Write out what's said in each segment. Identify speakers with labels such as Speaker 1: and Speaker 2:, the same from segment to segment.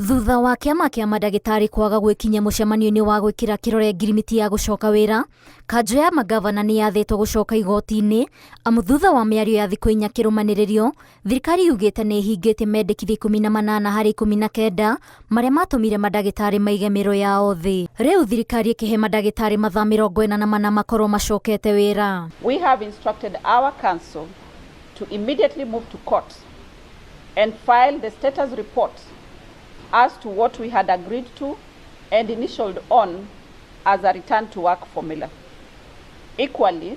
Speaker 1: Thutha wa kĩama kĩa mandagĩtarĩ kwaga gwĩkinya mũcemanio-inĩ wa gwĩkĩra kĩrore ngirimiti ya gũcoka wĩra, kanjũ ya magavana nĩ yathĩtwo gũcoka igoti-inĩ amu thutha wa mĩario ya thikũ 4 kĩrũmanĩrĩrio, thirikari yugĩte nĩ ĩhingĩte mendekithia 18 harĩ 19 marĩa matũmire mandagĩtarĩ maige mĩro yao thĩ. Rĩu thirikari ĩkĩhe mandagĩtarĩ mathaa 44 makorwo macokete wĩra.
Speaker 2: We have instructed our council to immediately move to court and file the status report as to what we had agreed to and initialed on as a return to work formula. Equally,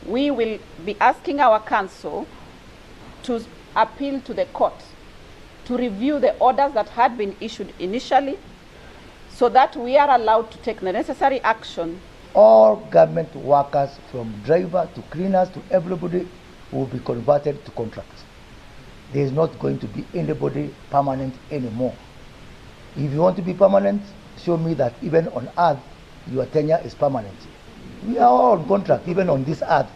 Speaker 2: we will be asking our council to appeal to the court to review the orders that had been issued initially so that we are allowed to take the necessary action.
Speaker 3: All government workers from driver to cleaners to everybody will be converted to contracts. There is not going to be anybody permanent anymore. If you want to be permanent, show me that even on earth, your tenure is permanent. We are all on contract, even on this earth.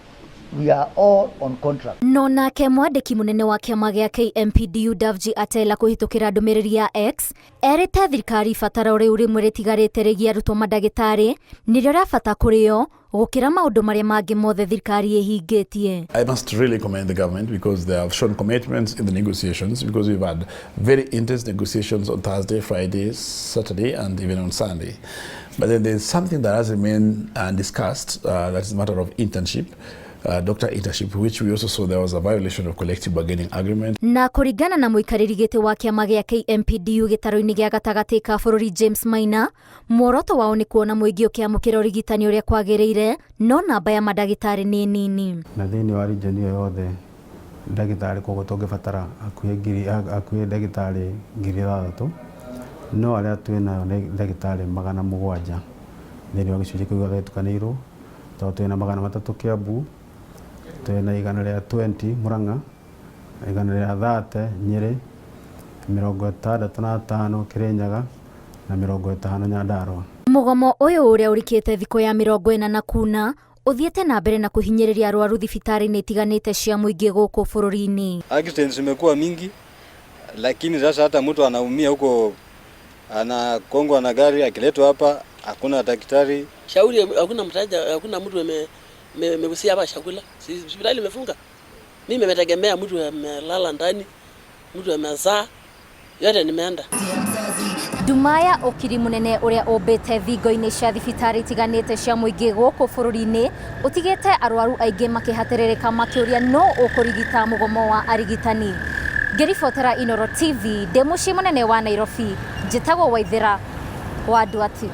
Speaker 3: We are all on contract.
Speaker 1: No nake mwandĩki mũnene wa kĩama gĩa KMPDU Davji Atela kũhĩtũkĩra ndũmĩrĩri ya X, erĩte thirikari ibatara rĩu rĩmwe rĩtigarĩte rĩgiĩ arutwo mandagĩtarĩ nĩrĩo rĩabata kũrĩo gũkĩra maũndũ marĩa mangĩ mothe thirikari ĩhingĩtie.
Speaker 4: I must really commend the government because they have shown commitments in the negotiations, because we've had very intense negotiations on Thursday, Friday, Saturday and even on Sunday. But then there's something that has remained undiscussed, that is a matter of internship. Doctor internship, which we also saw there was a violation of collective bargaining agreement.
Speaker 1: Na kũringana na mũikarĩri gĩtĩ wa kĩama gĩa KMPDU gĩtarũ-inĩ gĩa gatagatĩ ka bũrũri James Maina, muoroto wao nĩ kuona mũingĩ ũkĩamũkĩra ũrigitani ũrĩa kwagĩrĩire, no namba ya mandagĩtarĩ nĩ nini.
Speaker 5: Na thĩinĩ wa region ĩyo yothe ndagĩtarĩ koguo tũngĩbatara hakuhĩ ndagĩtarĩ 6,000, no arĩa twĩnayo nĩ ndagĩtarĩ 700 thĩinĩ wa gĩcunjĩ kĩu gĩatukanĩirwo, tondũ twĩna 300 Kiambu, twĩna 120 Murang'a, 130 Nyeri, 65 Kirinyaga na 50 Nyandarua.
Speaker 1: Mũgomo ũyũ ũrĩa ũrikĩte thikũ ya 40 na kuna ũthiĩte na mbere na kũhinyĩrĩria arwaru thibitarĩ-inĩ itiganĩte cia mũingĩ gũkũ bũrũri-inĩ.
Speaker 6: Accidents zimekuwa mingi, lakini sasa hata mtu anaumia huko, anakongwa na gari akiletwa hapa, hakuna daktari.
Speaker 7: Shauri hakuna mtaja, hakuna mtu amegusia hapa chakula. Hospitali imefunga. Mimi nimetegemea mtu amelala ndani, mtu amezaa, yote nimeenda.
Speaker 1: Dumaya okiri munene ũrĩa ũmbĩte thingo-inĩ cia thibitarĩ itiganĩte cia mũingĩ gũkũ bũrũri-inĩ ũtigĩte arwaru aingĩ makĩhatĩrĩrĩka makĩũria no ũkũrigita mũgomo wa arigitani. Ngĩribotera Inooro TV, ndĩ mũciĩ mũnene wa Nairobi, njĩtagwo Waithĩra wa andũ ati.